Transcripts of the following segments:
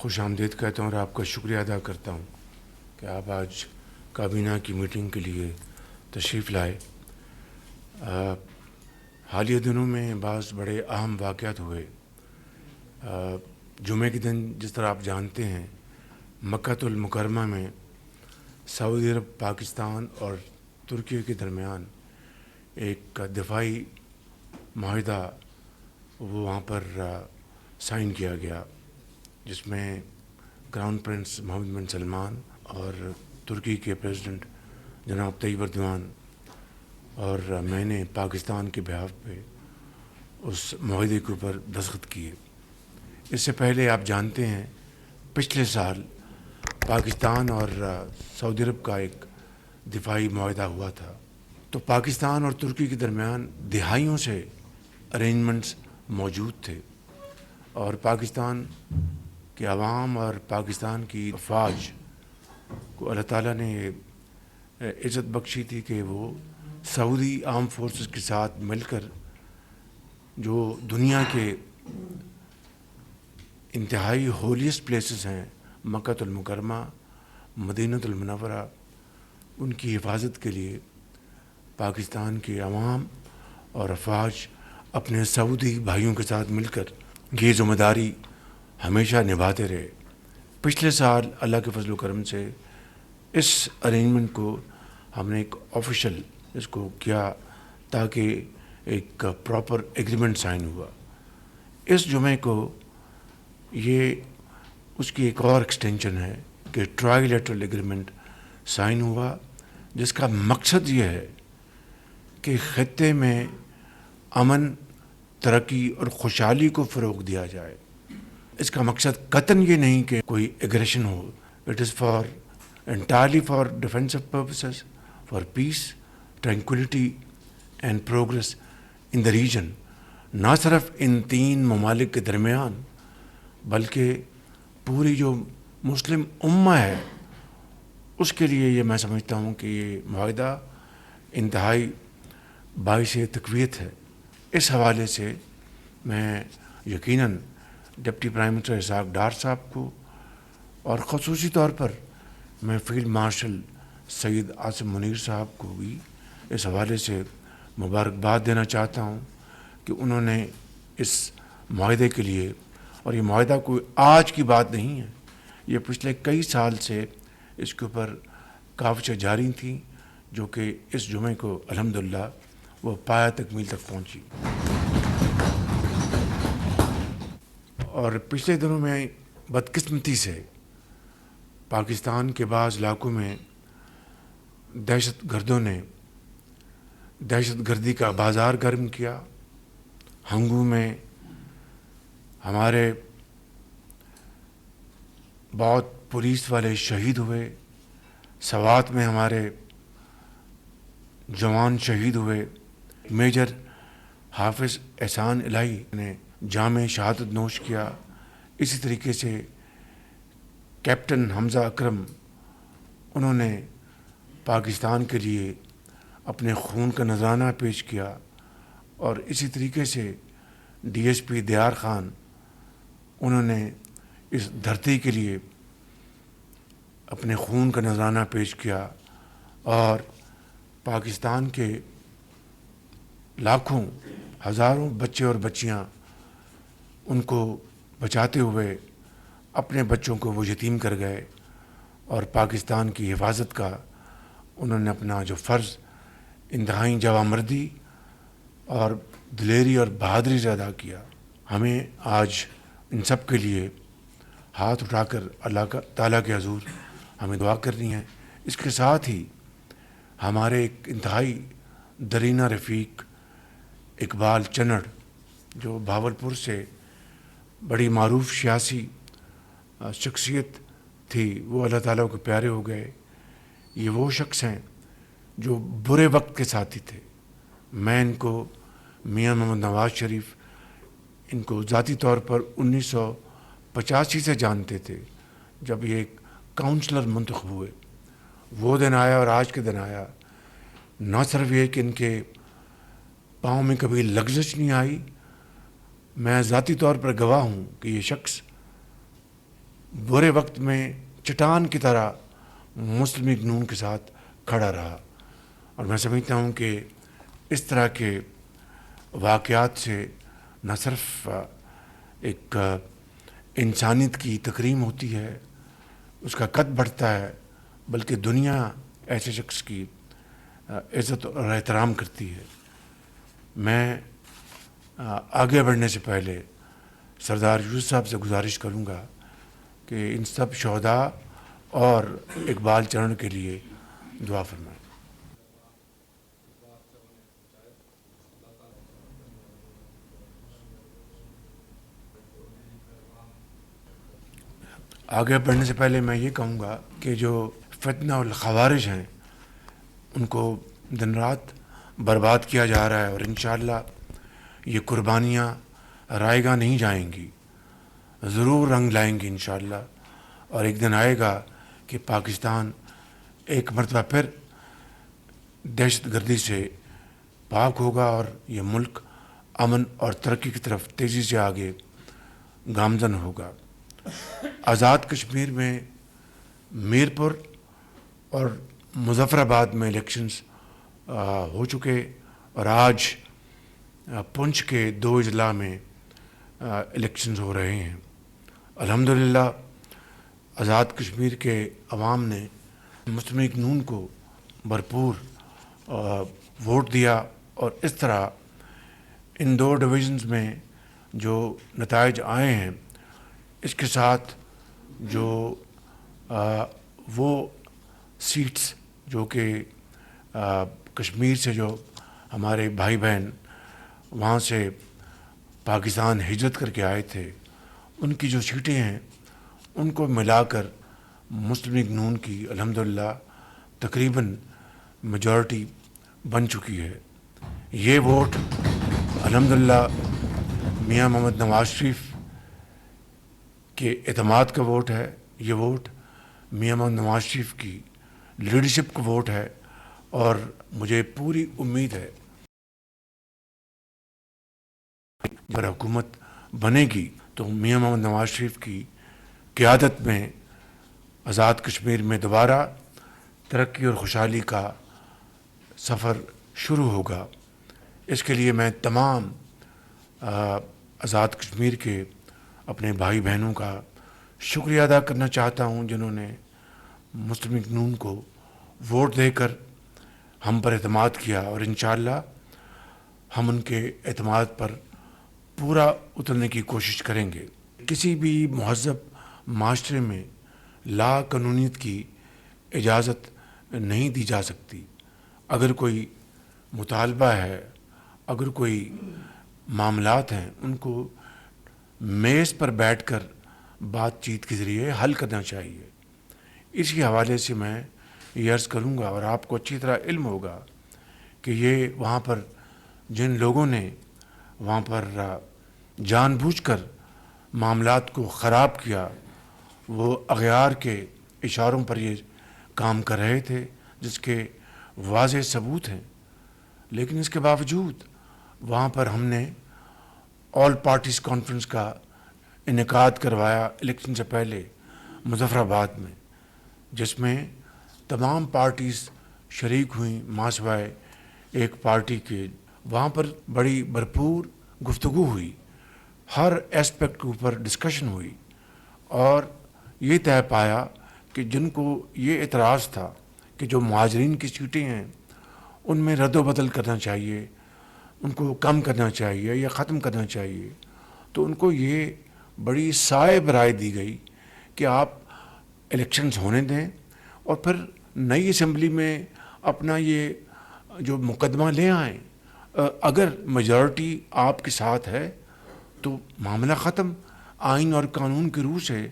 خوش آمدید کہتا ہوں اور آپ کا شکریہ ادا کرتا ہوں کہ آپ آج کابینہ کی میٹنگ کے لیے تشریف لائے۔ حالیہ دنوں میں بعض بڑے اہم واقعات ہوئے۔ جمعے کے دن جس طرح آپ جانتے ہیں مکہ المکرمہ میں سعودی عرب، پاکستان اور ترکی کے درمیان ایک دفاعی معاہدہ وہاں پر سائن کیا گیا، جس میں کراؤن پرنس محمد بن سلمان اور ترکی کے پریزیڈنٹ جناب طیب اردوان اور میں نے پاکستان کے بہاف پہ اس معاہدے کے اوپر دستخط کیے۔ اس سے پہلے آپ جانتے ہیں پچھلے سال پاکستان اور سعودی عرب کا ایک دفاعی معاہدہ ہوا تھا، تو پاکستان اور ترکی کے درمیان دہائیوں سے ارینجمنٹس موجود تھے، اور پاکستان کے عوام اور پاکستان کی افواج کو اللہ تعالیٰ نے عزت بخشی تھی کہ وہ سعودی آرم فورسز کے ساتھ مل کر جو دنیا کے انتہائی ہولیسٹ پلیسز ہیں مکہ المکرمہ، مدینہ المنورہ، ان کی حفاظت کے لیے پاکستان کے عوام اور افواج اپنے سعودی بھائیوں کے ساتھ مل کر یہ ذمہ داری ہمیشہ نبھاتے رہے۔ پچھلے سال اللہ کے فضل و کرم سے اس ارینجمنٹ کو ہم نے ایک آفیشل اس کو کیا تاکہ ایک پراپر ایگریمنٹ سائن ہوا۔ اس جمعے کو یہ اس کی ایک اور ایکسٹینشن ہے کہ ٹرائی لیٹرل ایگریمنٹ سائن ہوا، جس کا مقصد یہ ہے کہ خطے میں امن، ترقی اور خوشحالی کو فروغ دیا جائے۔ اس کا مقصد قطعاً یہ نہیں کہ کوئی ایگریشن ہو، it is entirely for defensive purposes, for peace, tranquility and progress in the region، نہ صرف ان تین ممالک کے درمیان بلکہ پوری جو مسلم امہ ہے اس کے لیے یہ میں سمجھتا ہوں کہ یہ معاہدہ انتہائی باعث تقویت ہے۔ اس حوالے سے میں یقیناً deputy prime minister Ishaq Dar صاحب کو اور خصوصی طور پر میں فیلڈ مارشل سید عاصم منیر صاحب کو بھی اس حوالے سے مبارکباد دینا چاہتا ہوں کہ انہوں نے اس معاہدے کے لیے، اور یہ معاہدہ کوئی آج کی بات نہیں ہے، یہ پچھلے کئی سال سے اس کے اوپر کاوشیں جاری تھیں، جو کہ اس جمعے کو الحمدللہ وہ پایہ تکمیل تک پہنچی۔ اور پچھلے دنوں میں بدقسمتی سے پاکستان کے بعض علاقوں میں دہشت گردوں نے دہشت گردی کا بازار گرم کیا۔ ہنگو میں ہمارے بہت پولیس والے شہید ہوئے، سوات میں ہمارے جوان شہید ہوئے، میجر حافظ احسان الہی نے جام شہادت نوش کیا، اسی طریقے سے کیپٹن حمزہ اکرم انہوں نے پاکستان کے لیے اپنے خون کا نذرانہ پیش کیا، اور اسی طریقے سے ڈی ایس پی دیار خان انہوں نے اس دھرتی کے لیے اپنے خون کا نذرانہ پیش کیا، اور پاکستان کے لاکھوں ہزاروں بچے اور بچیاں ان کو بچاتے ہوئے اپنے بچوں کو وہ یتیم کر گئے، اور پاکستان کی حفاظت کا انہوں نے اپنا جو فرض انتہائی جوانمردی اور دلیری اور بہادری سے ادا کیا۔ ہمیں آج ان سب کے لیے ہاتھ اٹھا کر اللہ تعالیٰ کے حضور ہمیں دعا کرنی ہے۔ اس کے ساتھ ہی ہمارے ایک انتہائی درینہ رفیق اقبال چنڑ، جو بھاولپور سے بڑی معروف سیاسی شخصیت تھی، وہ اللہ تعالیٰ کو پیارے ہو گئے۔ یہ وہ شخص ہیں جو برے وقت کے ساتھی تھے۔ میں ان کو میاں محمد نواز شریف ان کو ذاتی طور پر 1985 سے جانتے تھے، جب یہ ایک کاؤنسلر منتخب ہوئے۔ وہ دن آیا اور آج کے دن آیا، نہ صرف یہ کہ ان کے پاؤں میں کبھی لغزش نہیں آئی، میں ذاتی طور پر گواہ ہوں کہ یہ شخص برے وقت میں چٹان کی طرح مسلم لیگ نون کے ساتھ کھڑا رہا، اور میں سمجھتا ہوں کہ اس طرح کے واقعات سے نہ صرف ایک انسانیت کی تکریم ہوتی ہے، اس کا قد بڑھتا ہے، بلکہ دنیا ایسے شخص کی عزت اور احترام کرتی ہے۔ میں آگے بڑھنے سے پہلے سردار یوسف صاحب سے گزارش کروں گا کہ ان سب شہداء اور اقبال چرن کے لیے دعا فرمائیں۔ آگے بڑھنے سے پہلے میں یہ کہوں گا کہ جو فتنہ الخوارج ہیں ان کو دن رات برباد کیا جا رہا ہے، اور انشاءاللہ یہ قربانیاں رائے گاہ نہیں جائیں گی، ضرور رنگ لائیں گی انشاءاللہ، اور ایک دن آئے گا کہ پاکستان ایک مرتبہ پھر دہشت گردی سے پاک ہوگا، اور یہ ملک امن اور ترقی کی طرف تیزی سے آگے گامزن ہوگا۔ آزاد کشمیر میں میر پور اور مظفر آباد میں الیکشنز ہو چکے، اور آج پنچ کے 2 اضلاع میں الیکشنز ہو رہے ہیں۔ الحمدللہ آزاد کشمیر کے عوام نے مسلم لیگ نون کو بھرپور ووٹ دیا، اور اس طرح ان 2 ڈویژنز میں جو نتائج آئے ہیں اس کے ساتھ جو وہ سیٹس جو کہ کشمیر سے جو ہمارے بھائی بہن وہاں سے پاکستان ہجرت کر کے آئے تھے، ان کی جو سیٹیں ہیں ان کو ملا کر مسلم لیگ نون کی الحمدللہ تقریباً میجورٹی بن چکی ہے۔ یہ ووٹ الحمدللہ میاں محمد نواز شریف کے اعتماد کا ووٹ ہے، یہ ووٹ میاں محمد نواز شریف کی لیڈرشپ کا ووٹ ہے، اور مجھے پوری امید ہے اگر حکومت بنے گی تو میاں محمد نواز شریف کی قیادت میں آزاد کشمیر میں دوبارہ ترقی اور خوشحالی کا سفر شروع ہوگا۔ اس کے لیے میں تمام آزاد کشمیر کے اپنے بھائی بہنوں کا شکریہ ادا کرنا چاہتا ہوں جنہوں نے مسلم لیگ نون کو ووٹ دے کر ہم پر اعتماد کیا، اور انشاءاللہ ہم ان کے اعتماد پر پورا اترنے کی کوشش کریں گے۔ کسی بھی مہذب معاشرے میں لا قانونیت کی اجازت نہیں دی جا سکتی۔ اگر کوئی مطالبہ ہے، اگر کوئی معاملات ہیں، ان کو میز پر بیٹھ کر بات چیت کے ذریعے حل کرنا چاہیے۔ اسی حوالے سے میں یہ عرض کروں گا، اور آپ کو اچھی طرح علم ہوگا کہ یہ وہاں پر جن لوگوں نے وہاں پر جان بوجھ کر معاملات کو خراب کیا، وہ اغیار کے اشاروں پر یہ کام کر رہے تھے جس کے واضح ثبوت ہیں، لیکن اس کے باوجود وہاں پر ہم نے آل پارٹیز کانفرنس کا انعقاد کروایا الیکشن سے پہلے مظفر آباد میں، جس میں تمام پارٹیز شریک ہوئیں ماں سوائے ایک پارٹی کے۔ وہاں پر بڑی بھرپور گفتگو ہوئی، ہر ایسپیکٹ کے اوپر ڈسکشن ہوئی، اور یہ طے پایا کہ جن کو یہ اعتراض تھا کہ جو مہاجرین کی سیٹیں ہیں ان میں رد و بدل کرنا چاہیے، ان کو کم کرنا چاہیے یا ختم کرنا چاہیے، تو ان کو یہ بڑی صائب رائے دی گئی کہ آپ الیکشنز ہونے دیں اور پھر نئی اسمبلی میں اپنا یہ جو مقدمہ لے آئیں۔ اگر میجورٹی آپ کے ساتھ ہے تو معاملہ ختم، آئین اور قانون کی روح سے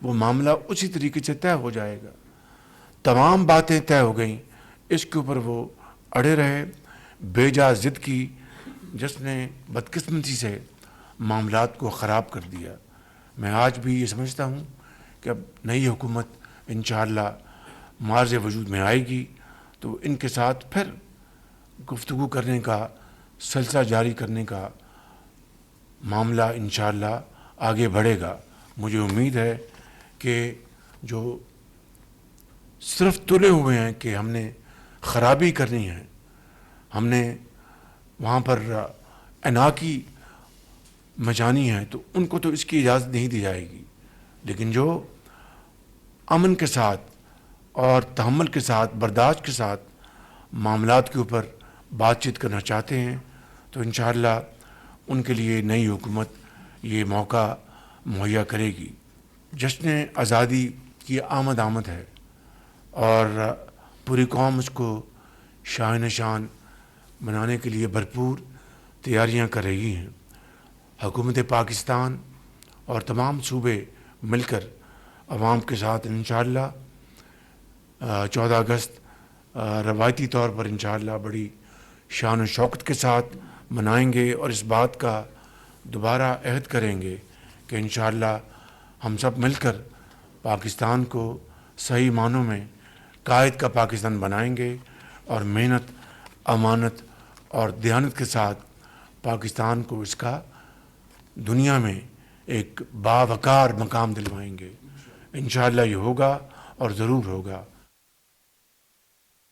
وہ معاملہ اسی طریقے سے طے ہو جائے گا۔ تمام باتیں طے ہو گئیں، اس کے اوپر وہ اڑے رہے، بے جا ضد کی، جس نے بدقسمتی سے معاملات کو خراب کر دیا۔ میں آج بھی یہ سمجھتا ہوں کہ اب نئی حکومت انشاءاللہ معرض وجود میں آئے گی تو ان کے ساتھ پھر گفتگو کرنے کا سلسلہ جاری کرنے کا معاملہ انشاءاللہ آگے بڑھے گا۔ مجھے امید ہے کہ جو صرف تلے ہوئے ہیں کہ ہم نے خرابی کرنی ہے، ہم نے وہاں پر اناکی مچانی ہے، تو ان کو تو اس کی اجازت نہیں دی جائے گی. لیکن جو امن کے ساتھ اور تحمل کے ساتھ، برداشت کے ساتھ معاملات کے اوپر بات چیت کرنا چاہتے ہیں، تو انشاءاللہ ان کے لیے نئی حکومت یہ موقع مہیا کرے گی. جشن آزادی کی آمد ہے اور پوری قوم اس کو شاہ شان منانے کے لیے بھرپور تیاریاں کر رہی ہیں. حکومت پاکستان اور تمام صوبے مل کر عوام کے ساتھ انشاءاللہ 14 اگست روایتی طور پر انشاءاللہ بڑی شان و شوکت کے ساتھ منائیں گے، اور اس بات کا دوبارہ عہد کریں گے کہ انشاءاللہ ہم سب مل کر پاکستان کو صحیح معنوں میں قائد کا پاکستان بنائیں گے، اور محنت، امانت اور دیانت کے ساتھ پاکستان کو اس کا دنیا میں ایک باوقار مقام دلوائیں گے. انشاءاللہ یہ ہوگا اور ضرور ہوگا.